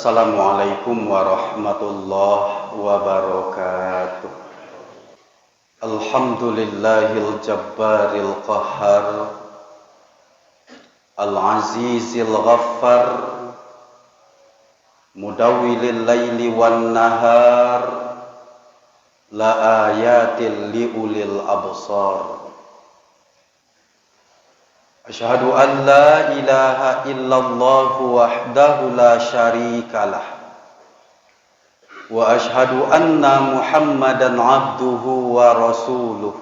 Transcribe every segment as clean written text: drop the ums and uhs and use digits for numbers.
Assalamualaikum warahmatullahi wabarakatuh. Alhamdulillahil jabbaril qahhar, al-azizil ghaffar, mudawwilil laili wan nahar, la ayatil liulil absar. Asyhadu an la ilaha illallah wahdahu la syarikalah, wa asyhadu anna Muhammadan abduhu wa rasuluh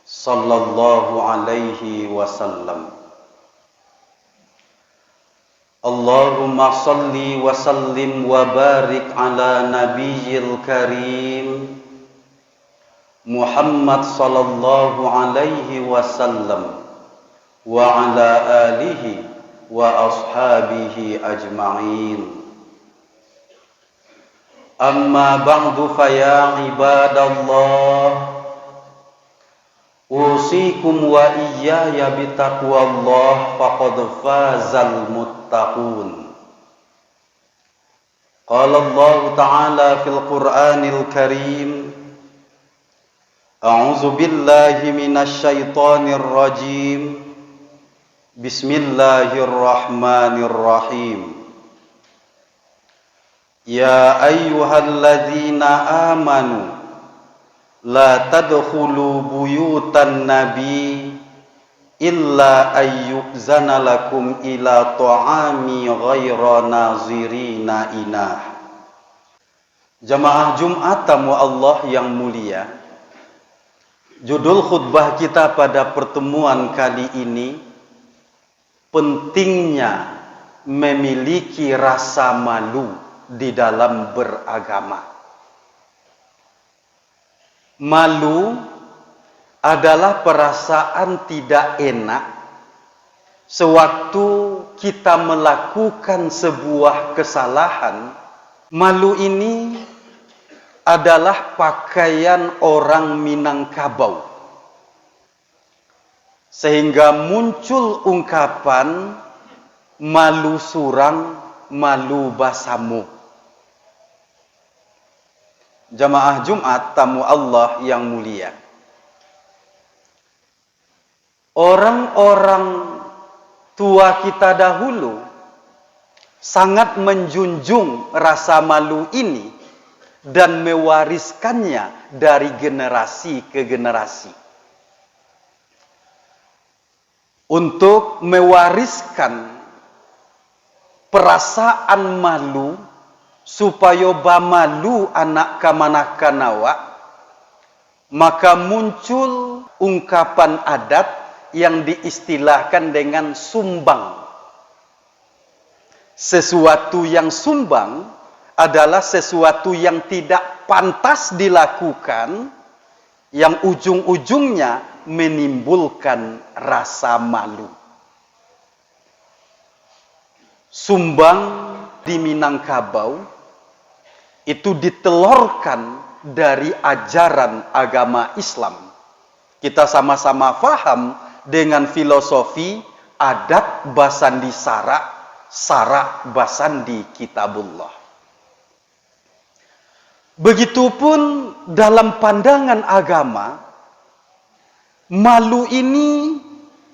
sallallahu alaihi wasallam. Allahumma salli wa sallim wa barik ala nabiyyil karim Muhammad sallallahu alaihi wasallam wa ala alihi wa ashabihi ajma'in. Amma ba'du fa ya ibadallah, usikum wa iyaya bitaqwallah faqad fazal muttaqun. Qala Allah ta'ala fil Qur'anil Karim, a'udzu billahi minasy syaithanir rajim. Bismillahirrahmanirrahim. Ya ayyuhalladzina amanu la tadkhulu buyutan nabi illa ayyuzana lakum ila ta'ami ghaira nazirina inah. Jamaah Jumat tamu Allah yang mulia, judul khutbah kita pada pertemuan kali ini, pentingnya memiliki rasa malu di dalam beragama. Malu adalah perasaan tidak enak sewaktu kita melakukan sebuah kesalahan. Malu ini adalah pakaian orang Minangkabau, sehingga muncul ungkapan malu surang, malu basamu. Jamaah Jumat tamu Allah yang mulia, orang-orang tua kita dahulu sangat menjunjung rasa malu ini dan mewariskannya dari generasi ke generasi. Untuk mewariskan perasaan malu supaya bamalu anak kamanakanawa, maka muncul ungkapan adat yang diistilahkan dengan sumbang. Sesuatu yang sumbang adalah sesuatu yang tidak pantas dilakukan, yang ujung-ujungnya menimbulkan rasa malu. Sumbang di Minangkabau itu ditelurkan dari ajaran agama Islam. Kita sama-sama faham dengan filosofi adat basandi sara, sara basandi kitabullah. Begitupun dalam pandangan agama, malu ini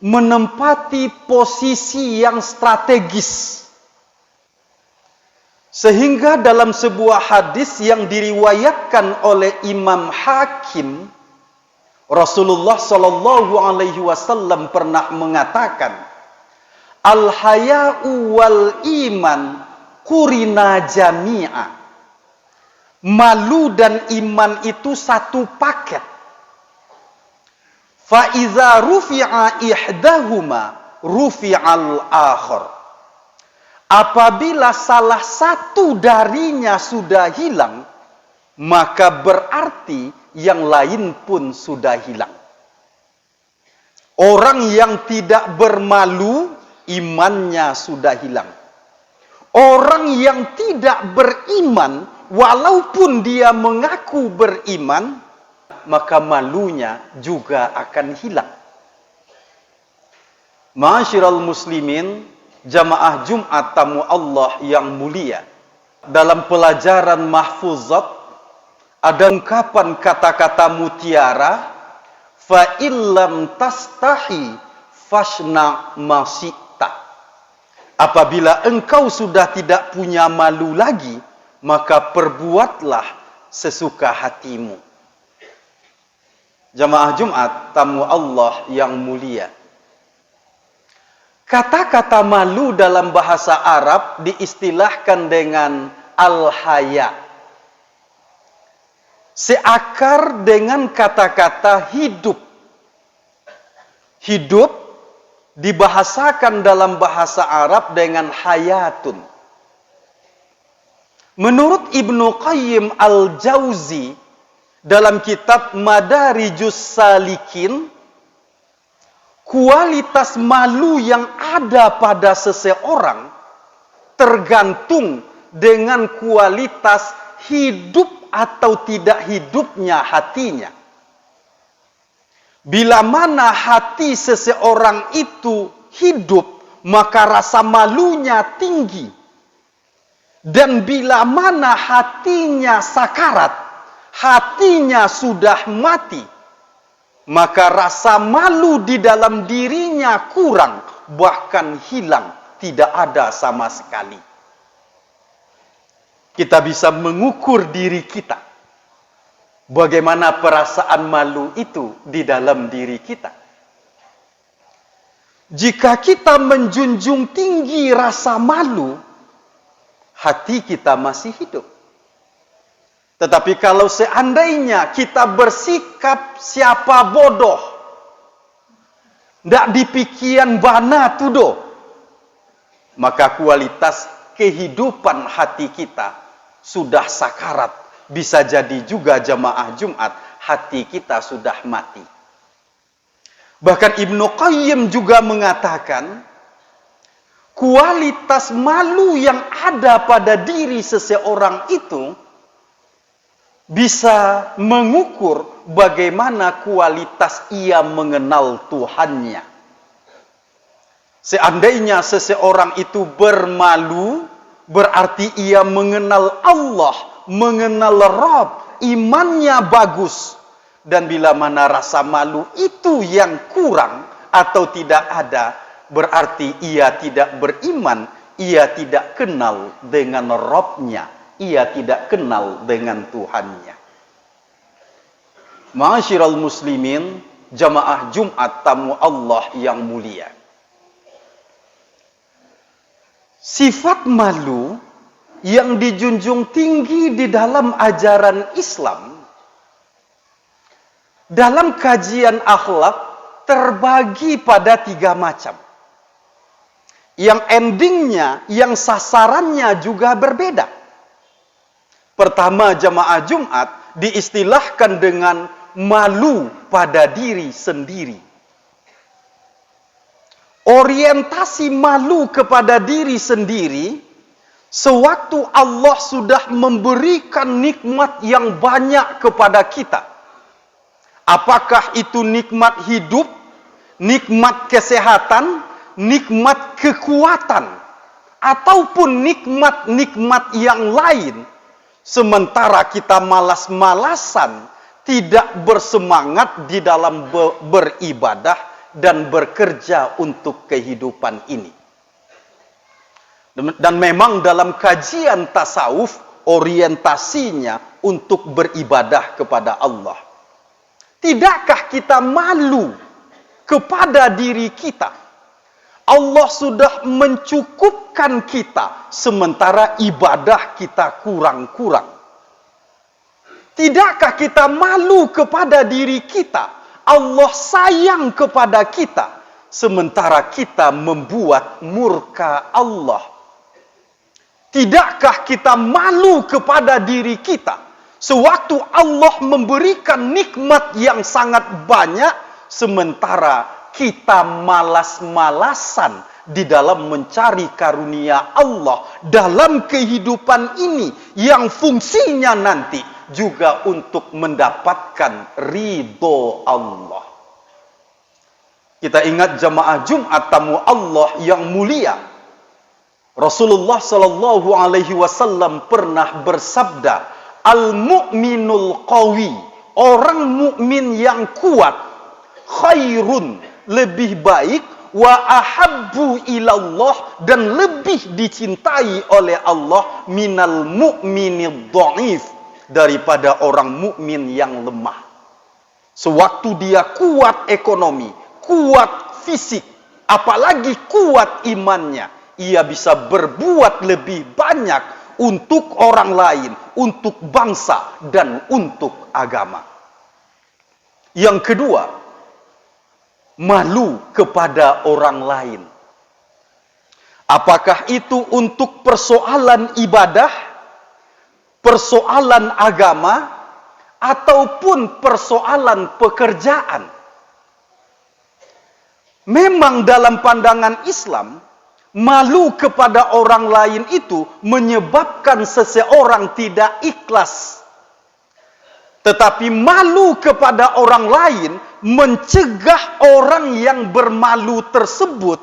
menempati posisi yang strategis. Sehingga dalam sebuah hadis yang diriwayatkan oleh Imam Hakim, Rasulullah Shallallahu Alaihi Wasallam pernah mengatakan, al-haya'u wal iman qurina jami'a. Malu dan iman itu satu paket. Fa iza rufi'a ihdahuma rufi'al akhar. Apabila salah satu darinya sudah hilang, maka berarti yang lain pun sudah hilang. Orang yang tidak bermalu, imannya sudah hilang. Orang yang tidak beriman, walaupun dia mengaku beriman, maka malunya juga akan hilang. Ma'asyiral muslimin Jamaah Jumat tamu Allah yang mulia, dalam pelajaran mahfuzat ada ungkapan kata-kata mutiara, fa illam tastahi fashna masyi'ta. Apabila engkau sudah tidak punya malu lagi, maka perbuatlah sesuka hatimu. Jamaah Jumat tamu Allah yang mulia, kata-kata malu dalam bahasa Arab diistilahkan dengan al-haya. Seakar dengan kata-kata hidup. Hidup dibahasakan dalam bahasa Arab dengan hayatun. Menurut Ibnu Qayyim al-Jauzi dalam kitab Madarijus Salikin, kualitas malu yang ada pada seseorang tergantung dengan kualitas hidup atau tidak hidupnya hatinya. Bila mana hati seseorang itu hidup, maka rasa malunya tinggi. Dan bila mana hatinya sakarat, hatinya sudah mati, maka rasa malu di dalam dirinya kurang, bahkan hilang, tidak ada sama sekali. Kita bisa mengukur diri kita. Bagaimana perasaan malu itu di dalam diri kita. Jika kita menjunjung tinggi rasa malu, hati kita masih hidup. Tetapi kalau seandainya kita bersikap siapa bodoh, ndak dipikiran bana tudo, maka kualitas kehidupan hati kita sudah sakarat. Bisa jadi juga jamaah Jumat, hati kita sudah mati. Bahkan Ibnu Qayyim juga mengatakan, kualitas malu yang ada pada diri seseorang itu bisa mengukur bagaimana kualitas ia mengenal Tuhannya. Seandainya seseorang itu bermalu, berarti ia mengenal Allah, mengenal Rabb, imannya bagus. Dan bila mana rasa malu itu yang kurang atau tidak ada, berarti ia tidak beriman, ia tidak kenal dengan Rabb-nya, ia tidak kenal dengan Tuhannya. Ma'asyiral muslimin, jamaah Jumat tamu Allah yang mulia. Sifat malu yang dijunjung tinggi di dalam ajaran Islam, dalam kajian akhlak terbagi pada 3 macam. Yang endingnya, yang sasarannya juga berbeda. Pertama, jamaah Jumat diistilahkan dengan malu pada diri sendiri. Orientasi malu kepada diri sendiri, sewaktu Allah sudah memberikan nikmat yang banyak kepada kita. Apakah itu nikmat hidup, nikmat kesehatan, nikmat kekuatan, ataupun nikmat-nikmat yang lain, sementara kita malas-malasan, tidak bersemangat di dalam beribadah dan bekerja untuk kehidupan ini. Dan memang dalam kajian tasawuf, orientasinya untuk beribadah kepada Allah. Tidakkah kita malu kepada diri kita? Allah sudah mencukupkan kita, sementara ibadah kita kurang-kurang. Tidakkah kita malu kepada diri kita? Allah sayang kepada kita, sementara kita membuat murka Allah. Tidakkah kita malu kepada diri kita, sewaktu Allah memberikan nikmat yang sangat banyak, sementara kita malas-malasan di dalam mencari karunia Allah dalam kehidupan ini, yang fungsinya nanti juga untuk mendapatkan ridho Allah. Kita ingat jamaah Jumat tamu Allah yang mulia, Rasulullah Shallallahu Alaihi Wasallam pernah bersabda, al-mu'minul qawi, orang mukmin yang kuat, khairun, lebih baik, wa ahabbu ilallah, dan lebih dicintai oleh Allah, minal mu'minid dhaif, daripada orang mukmin yang lemah. Sewaktu dia kuat ekonomi, kuat fisik, apalagi kuat imannya, ia bisa berbuat lebih banyak untuk orang lain, untuk bangsa, dan untuk agama. Yang kedua, malu kepada orang lain. Apakah itu untuk persoalan ibadah, persoalan agama, ataupun persoalan pekerjaan? Memang dalam pandangan Islam, malu kepada orang lain itu menyebabkan seseorang tidak ikhlas. Tetapi malu kepada orang lain mencegah orang yang bermalu tersebut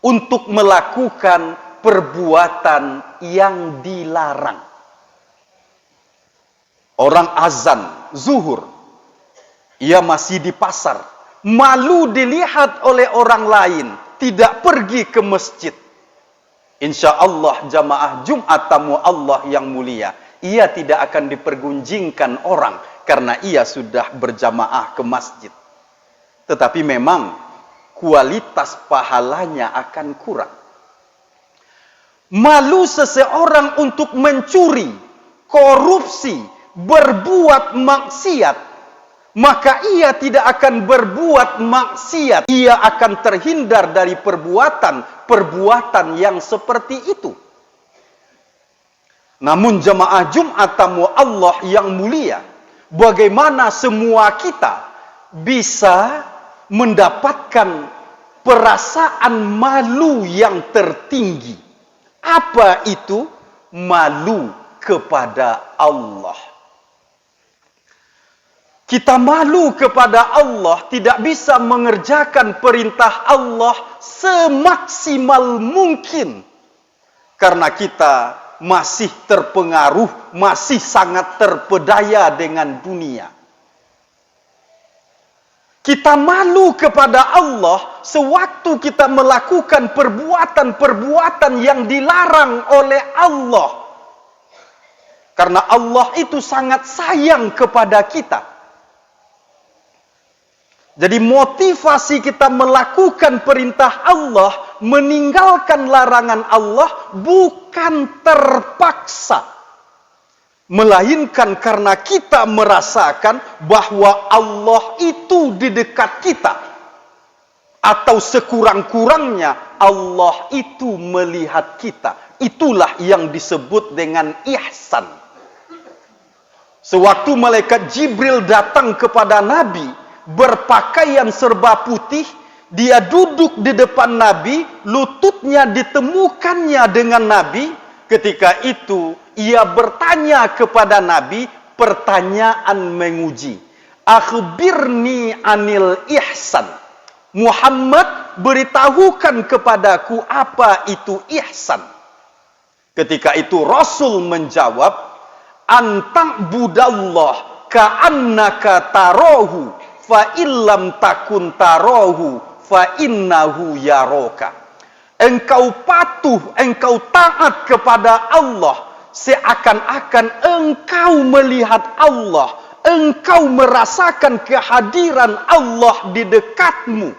untuk melakukan perbuatan yang dilarang. Orang azan zuhur, ia masih di pasar, malu dilihat oleh orang lain, tidak pergi ke masjid. Insya Allah jamaah Jumat tamu Allah yang mulia, ia tidak akan dipergunjingkan orang karena ia sudah berjamaah ke masjid. Tetapi memang kualitas pahalanya akan kurang. Malu seseorang untuk mencuri, korupsi, berbuat maksiat, maka ia tidak akan berbuat maksiat. Ia akan terhindar dari perbuatan yang seperti itu. Namun jamaah Jumat tamu Allah yang mulia, bagaimana semua kita bisa mendapatkan perasaan malu yang tertinggi? Apa itu? Malu kepada Allah. Kita malu kepada Allah, tidak bisa mengerjakan perintah Allah semaksimal mungkin. Karena kita masih terpengaruh, masih sangat terpedaya dengan dunia. Kita malu kepada Allah sewaktu kita melakukan perbuatan-perbuatan yang dilarang oleh Allah. Karena Allah itu sangat sayang kepada kita. Jadi motivasi kita melakukan perintah Allah, meninggalkan larangan Allah, bukan terpaksa. Melainkan karena kita merasakan bahwa Allah itu di dekat kita. Atau sekurang-kurangnya Allah itu melihat kita. Itulah yang disebut dengan ihsan. Sewaktu malaikat Jibril datang kepada Nabi, berpakaian serba putih, dia duduk di depan Nabi, lututnya ditemukannya dengan Nabi. Ketika itu ia bertanya kepada Nabi pertanyaan menguji. Akhbirni anil ihsan. Muhammad, beritahukan kepadaku apa itu ihsan. Ketika itu Rasul menjawab, antak budallah ka'annaka tarohu, fa illam takun tarohu fa innahu yaroka. Engkau patuh, engkau taat kepada Allah seakan-akan engkau melihat Allah, engkau merasakan kehadiran Allah di dekatmu.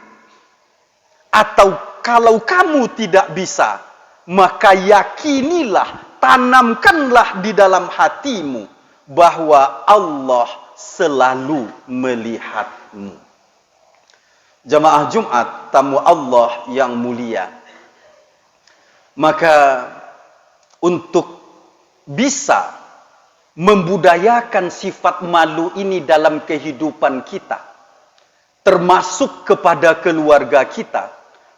Atau kalau kamu tidak bisa, maka yakinilah, tanamkanlah di dalam hatimu bahwa Allah selalu melihatmu. Jamaah Jumat tamu Allah yang mulia, maka untuk bisa membudayakan sifat malu ini dalam kehidupan kita, termasuk kepada keluarga kita,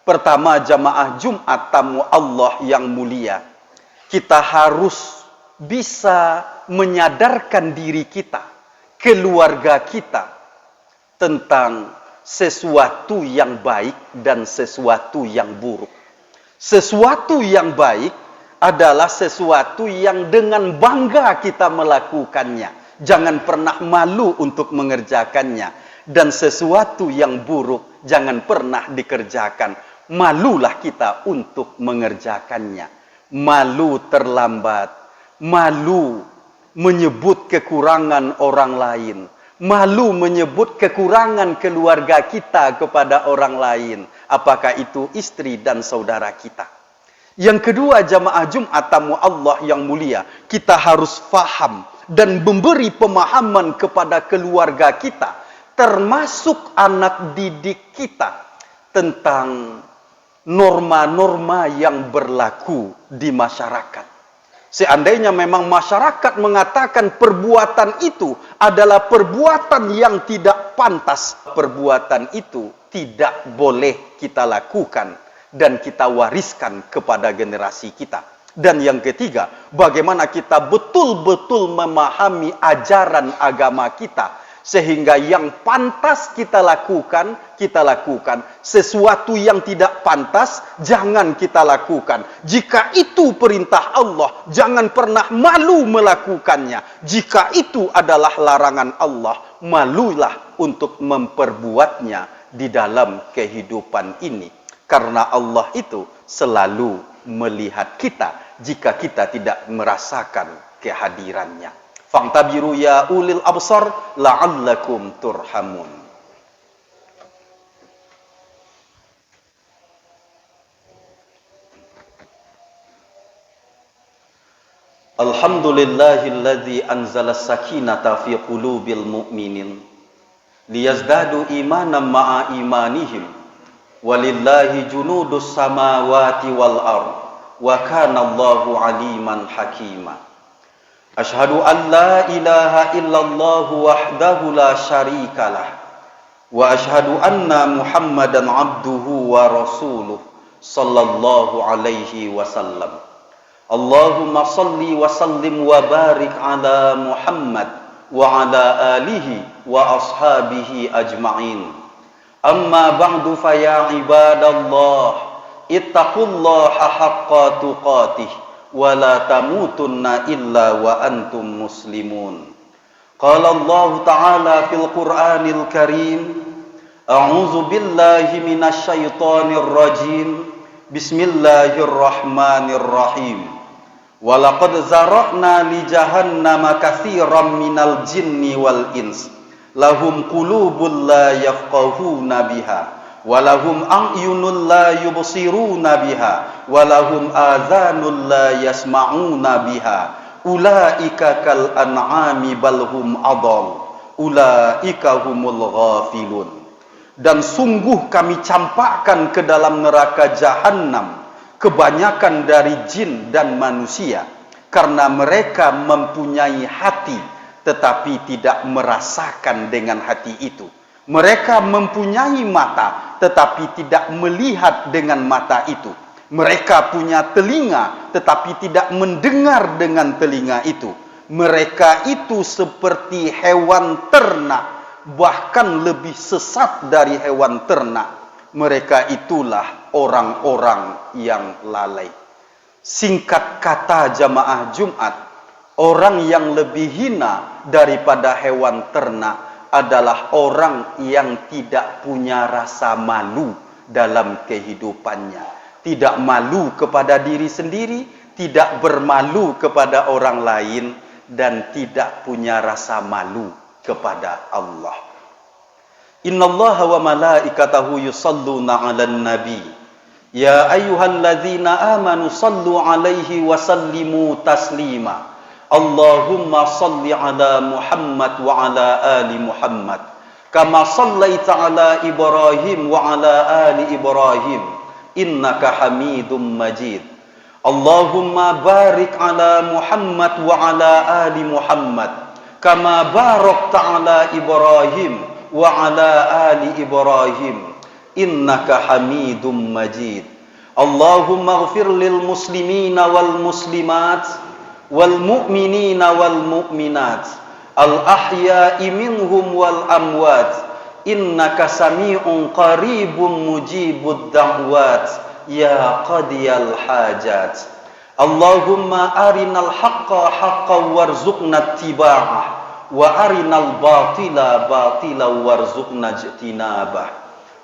pertama jamaah Jumat tamu Allah yang mulia, kita harus bisa menyadarkan diri kita, keluarga kita, tentang sesuatu yang baik dan sesuatu yang buruk. Sesuatu yang baik adalah sesuatu yang dengan bangga kita melakukannya. Jangan pernah malu untuk mengerjakannya. Dan sesuatu yang buruk jangan pernah dikerjakan. Malulah kita untuk mengerjakannya. Malu terlambat. Malu menyebut kekurangan orang lain. Malu menyebut kekurangan keluarga kita kepada orang lain. Apakah itu istri dan saudara kita. Yang kedua, jamaah Jumat tamu Allah yang mulia, kita harus faham dan memberi pemahaman kepada keluarga kita, termasuk anak didik kita, tentang norma-norma yang berlaku di masyarakat. Seandainya memang masyarakat mengatakan perbuatan itu adalah perbuatan yang tidak pantas, perbuatan itu tidak boleh kita lakukan dan kita wariskan kepada generasi kita. Dan yang ketiga, bagaimana kita betul-betul memahami ajaran agama kita, sehingga yang pantas kita lakukan, kita lakukan. Sesuatu yang tidak pantas, jangan kita lakukan. Jika itu perintah Allah, jangan pernah malu melakukannya. Jika itu adalah larangan Allah, malulah untuk memperbuatnya di dalam kehidupan ini. Karena Allah itu selalu melihat kita jika kita tidak merasakan kehadirannya. Fangtabiru ya ulil absar la'allakum turhamun. Alhamdulillahilladzi anzala sakinata fi qulubil mu'minin liyazdadu imanan ma'a imanihim. Walillahi junudus samawati wal ard wa kana Allahu aliman hakima. Asyhadu an la ilaha illallah wahdahu la syarikalah wa asyhadu anna Muhammadan abduhu wa rasuluh sallallahu alaihi wasallam. Allahumma salli wa sallim wa barik ala Muhammad wa ala alihi wa ashabihi ajma'in. Amma ba'du fa ya ibadallah ittaqullaha haqqa tuqatih wa la tamutunna illa wa antum muslimun. Qala Allah ta'ala fil Qur'anil Karim, a'udzu billahi minasy syaithanir rajim. Bismillahirrahmanirrahim. Wa laqad zara'na li jahannama katsiran minal jinni wal ins. Lahum qulubun la yafqahuna biha wa lahum a'yunun la yubsiruna biha wa lahum adhanun la yasma'una biha ulaika kal an'ami bal hum adall ulaika humul ghafilun. Dan sungguh kami campakkan ke dalam neraka jahanam kebanyakan dari jin dan manusia karena mereka mempunyai hati tetapi tidak merasakan dengan hati itu. Mereka mempunyai mata, tetapi tidak melihat dengan mata itu. Mereka punya telinga, tetapi tidak mendengar dengan telinga itu. Mereka itu seperti hewan ternak, bahkan lebih sesat dari hewan ternak. Mereka itulah orang-orang yang lalai. Singkat kata jamaah Jumat, orang yang lebih hina daripada hewan ternak adalah orang yang tidak punya rasa malu dalam kehidupannya. Tidak malu kepada diri sendiri, tidak bermalu kepada orang lain, dan tidak punya rasa malu kepada Allah. Innallaha wa malaikatahu yusalluna 'alan nabi. Ya ayyuhalladzina amanu sallu 'alaihi wa sallimu taslima. Allahumma salli ala Muhammad wa ala ali Muhammad kama sallaita ala Ibrahim wa ala ali Ibrahim innaka Hamidum Majid. Allahumma barik ala Muhammad wa ala ali Muhammad kama barakta ala Ibrahim wa ala ali Ibrahim innaka Hamidum Majid. Allahumma ighfir lil muslimina wal muslimat wal mu'minina wal mu'minat al ahya'i minhum wal amwat innaka sami'un qaribun mujibud da'wat ya qadiyal hajat. Allahumma arinal haqqa haqqan warzuqna ittiba'ah wa arinal batila batilan warzuqna ijtinabah.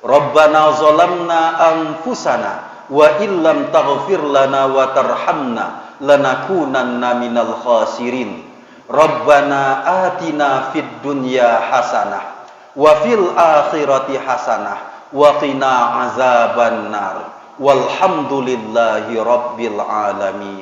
Rabbana zalamna anfusana wa illam taghfir lana wa tarhamna lanakunanna minal khasirin. Rabbana atina fid dunya hasanah wa fil akhirati hasanah wa qina azaban nar. Walhamdulillahi rabbil alamin.